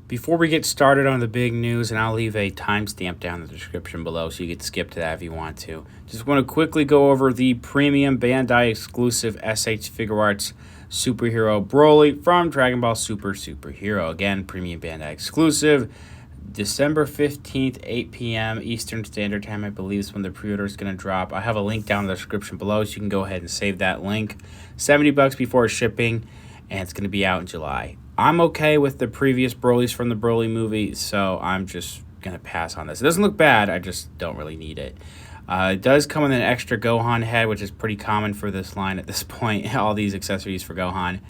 Before we get started on the big news, and I'll leave a timestamp down in the description below so you can skip to that if you want to. Just want to quickly go over the premium Bandai exclusive SH Figuarts Superhero Broly from Dragon Ball Super Superhero. Again, premium Bandai exclusive. December 15th, 8 p.m. Eastern Standard Time, I believe is when the pre-order is going to drop. I have a link down in the description below, so you can go ahead and save that link. $70 before shipping, and it's going to be out in July. I'm okay with the previous Brolys from the Broly movie, so I'm just going to pass on this. It doesn't look bad, I just don't really need it. It does come with an extra Gohan head, which is pretty common for this line at this point. All these accessories for Gohan,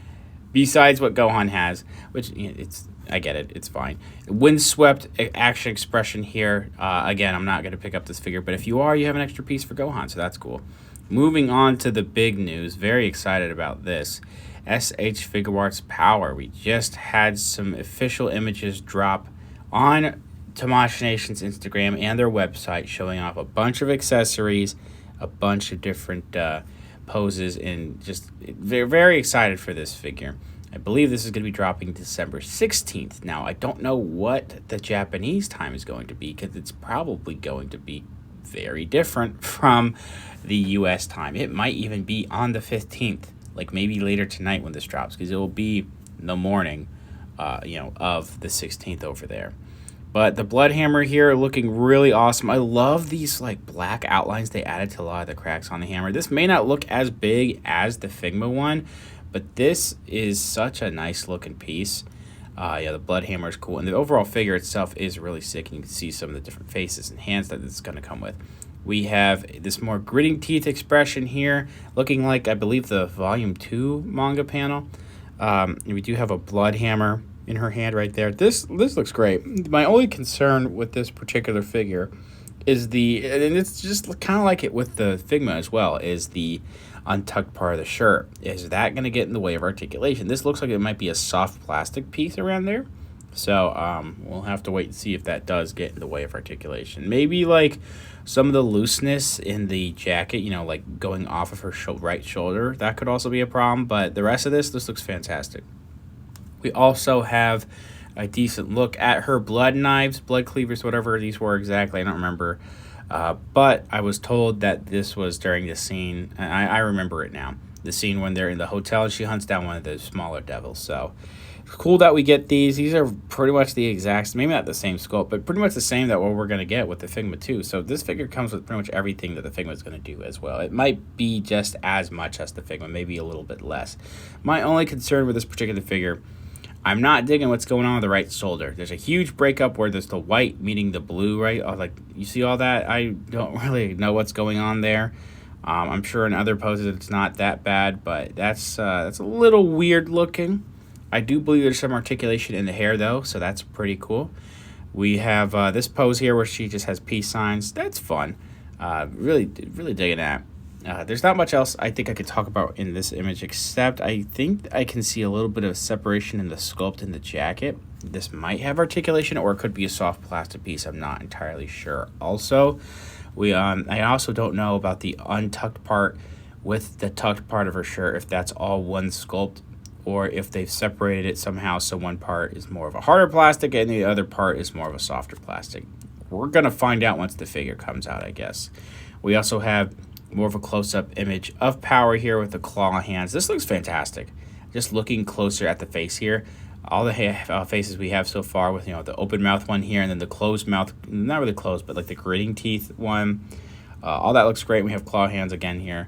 besides what Gohan has, which I get it, it's fine. Windswept action expression here. Again, I'm not going to pick up this figure, but if you are, you have an extra piece for Gohan, so that's cool. Moving on to the big news, very excited about this. SH Figuarts Power. We just had some official images drop on Tamashii Nation's Instagram and their website showing off a bunch of accessories, a bunch of different poses, and just they're very excited for this figure. I believe this is going to be dropping December 16th. Now, I don't know what the Japanese time is going to be because it's probably going to be very different from the US time. It might even be on the 15th. Like maybe later tonight when this drops, because it will be the morning, of the 16th over there. But the Bloodhammer here looking really awesome. I love these like black outlines they added to a lot of the cracks on the hammer. This may not look as big as the Figma one, but this is such a nice looking piece. The Bloodhammer is cool, and the overall figure itself is really sick. And you can see some of the different faces and hands that it's going to come with. We have this more gritting teeth expression here, looking like, I believe, the Volume 2 manga panel. We do have a Bloodhammer in her hand right there. This looks great. My only concern with this particular figure is and it's just kind of like it with the Figma as well, is the untucked part of the shirt. Is that going to get in the way of articulation? This looks like it might be a soft plastic piece around there. So we'll have to wait and see if that does get in the way of articulation. Maybe like some of the looseness in the jacket, like going off of her right shoulder, that could also be a problem. But the rest of this looks fantastic. We also have a decent look at her blood knives, blood cleavers, whatever these were exactly. I don't remember. But I was told that this was during the scene, and I remember it now. The scene when they're in the hotel and she hunts down one of the smaller devils. So cool that we get these. These are pretty much the exact, maybe not the same sculpt, but pretty much the same that what we're going to get with the Figma too. So this figure comes with pretty much everything that the Figma is going to do as well. It might be just as much as the Figma, maybe a little bit less. My only concern with this particular figure, I'm not digging what's going on with the right shoulder. There's a huge breakup where there's the white meeting the blue, right? Like, you see all that? I don't really know what's going on there. I'm sure in other poses it's not that bad, but that's a little weird looking. I do believe there's some articulation in the hair, though, so that's pretty cool. We have this pose here where she just has peace signs. That's fun. Really digging that. There's not much else I think I could talk about in this image, except I think I can see a little bit of separation in the sculpt in the jacket. This might have articulation, or it could be a soft plastic piece. I'm not entirely sure. Also, I also don't know about the untucked part with the tucked part of her shirt, if that's all one sculpt, or if they've separated it somehow so one part is more of a harder plastic and the other part is more of a softer plastic. We're going to find out once the figure comes out, I guess. We also have more of a close-up image of Power here with the claw hands. This looks fantastic. Just looking closer at the face here, all the faces we have so far with the open mouth one here and then the closed mouth, not really closed, but like the gritting teeth one. All that looks great. We have claw hands again here.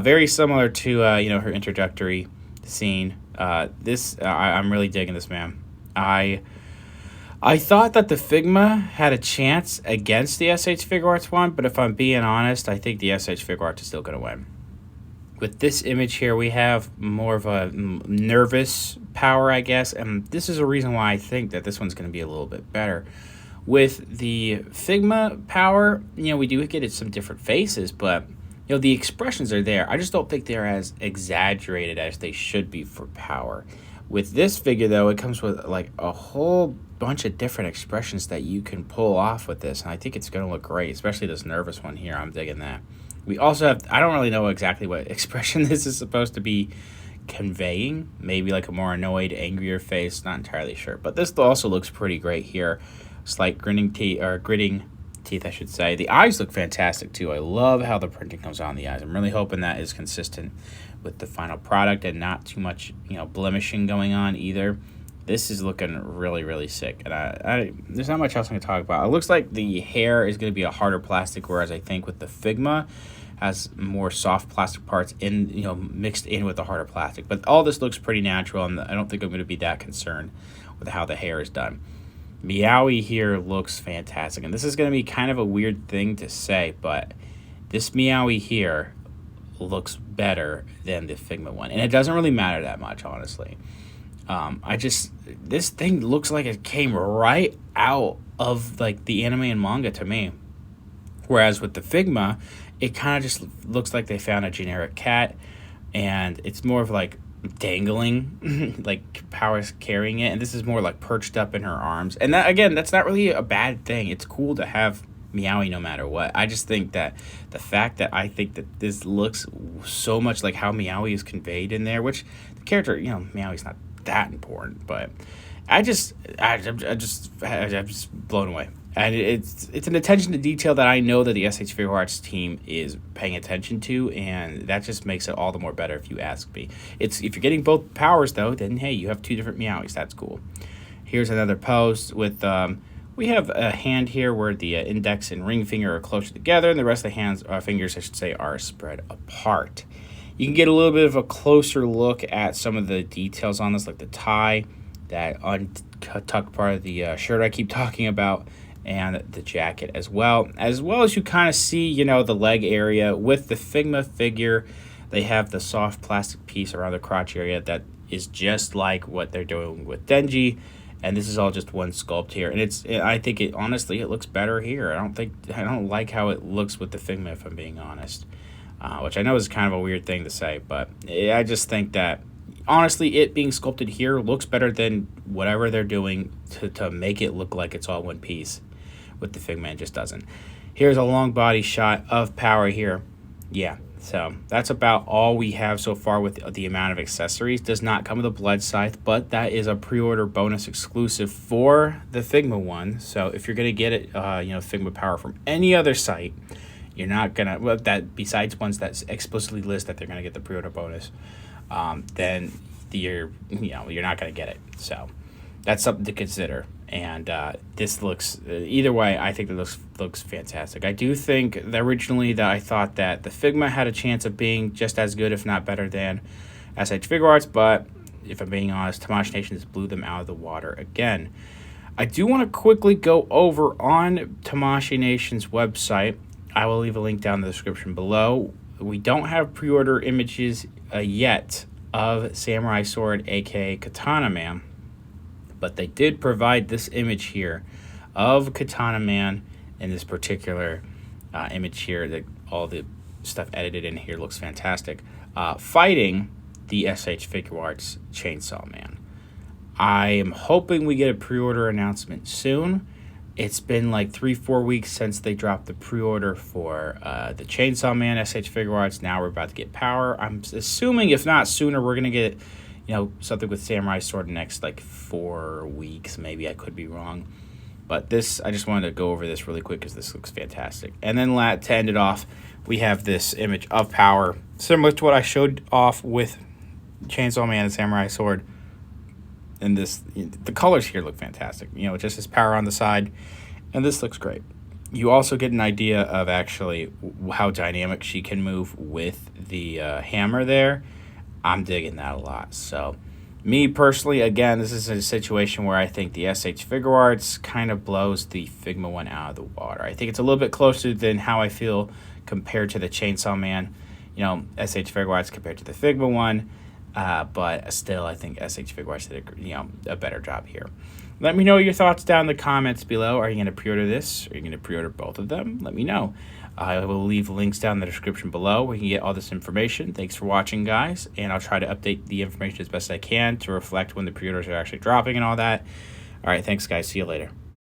Very similar to her introductory scene. I'm really digging this, man. I thought that the Figma had a chance against the SH Figuarts one, but if I'm being honest, I think the SH Figuarts is still going to win. With this image here, we have more of a nervous Power, I guess, and this is a reason why I think that this one's going to be a little bit better. With the Figma Power, we do get some different faces, but the expressions are there. I just don't think they're as exaggerated as they should be for Power. With this figure, though, it comes with like a whole bunch of different expressions that you can pull off with this, and I think it's going to look great, especially this nervous one here. I'm digging that. We also have, I don't really know exactly what expression this is supposed to be conveying. Maybe like a more annoyed, angrier face. Not entirely sure. But this also looks pretty great here. Slight gritting teeth, I should say. The eyes look fantastic too. I love how the printing comes on the eyes. I'm really hoping that is consistent with the final product and not too much, blemishing going on either. This is looking really, really sick. And there's not much else I'm going to talk about. It looks like the hair is going to be a harder plastic, whereas I think with the Figma has more soft plastic parts mixed in with the harder plastic. But all this looks pretty natural, and I don't think I'm going to be that concerned with how the hair is done. Meowie here looks fantastic, and this is going to be kind of a weird thing to say, but this Meowie here looks better than the Figma one, and it doesn't really matter that much, honestly. This thing looks like it came right out of like the anime and manga to me, whereas with the Figma, it kind of just looks like they found a generic cat, and it's more of like dangling, like Power's carrying it, and this is more like perched up in her arms. And that, again, that's not really a bad thing. It's cool to have Meowie no matter what. I just think that the fact that I think that this looks so much like how Meowie is conveyed in there, which the character, Meowie's not that important, but I'm just blown away. And it's an attention to detail that I know that the SH Figuarts team is paying attention to, and that just makes it all the more better if you ask me. If you're getting both powers, though, then hey, you have two different Meowies. That's cool. Here's another pose with, we have a hand here where the index and ring finger are closer together, and the rest of the fingers, I should say, are spread apart. You can get a little bit of a closer look at some of the details on this, like the tie, that untucked part of the shirt I keep talking about, and the jacket as well as you kind of see, the leg area. With the Figma figure, they have the soft plastic piece around the crotch area that is just like what they're doing with Denji, and this is all just one sculpt here, and I think it honestly it looks better here. I don't like how it looks with the Figma, if I'm being honest, which I know is kind of a weird thing to say, but I just think that honestly, it being sculpted here looks better than whatever they're doing to make it look like it's all one piece. With the Figma, it just doesn't. Here's a long body shot of Power here. Yeah, so that's about all we have so far with the amount of accessories. Does not come with a blood scythe, but that is a pre-order bonus exclusive for the Figma one. So if you're gonna get it, Figma Power from any other site, you're not gonna, that besides ones that explicitly list that they're gonna get the pre-order bonus, then you're not gonna get it. So that's something to consider. And this looks, either way, I think it looks fantastic. I do think that originally that I thought that the Figma had a chance of being just as good, if not better, than SH Figuarts, but if I'm being honest, Tamashii Nation just blew them out of the water again. I do want to quickly go over on Tamashii Nation's website. I will leave a link down in the description below. We don't have pre-order images yet of Samurai Sword, aka Katana Man, but they did provide this image here of Katana Man in this particular image here. That all the stuff edited in here looks fantastic. Fighting the SH Figuarts Chainsaw Man. I am hoping we get a pre-order announcement soon. It's been like 3-4 weeks since they dropped the pre-order for the Chainsaw Man SH Figuarts. Now we're about to get Power. I'm assuming, if not sooner, we're going to get something with Samurai Sword next like 4 weeks. Maybe I could be wrong. But this, I just wanted to go over this really quick because this looks fantastic. And then to end it off, we have this image of Power, similar to what I showed off with Chainsaw Man and Samurai Sword. And the colors here look fantastic. Just his Power on the side. And this looks great. You also get an idea of actually how dynamic she can move with the hammer there. I'm digging that a lot. So, me personally, again, this is a situation where I think the SH Figuarts kind of blows the Figma one out of the water. I think it's a little bit closer than how I feel compared to the Chainsaw Man, SH Figuarts compared to the Figma one. But still, I think SH Figuarts did a better job here. Let me know your thoughts down in the comments below. Are you going to pre-order this? Are you going to pre-order both of them? Let me know. I will leave links down in the description below where you can get all this information. Thanks for watching, guys, and I'll try to update the information as best I can to reflect when the pre-orders are actually dropping and all that. All right, thanks, guys. See you later.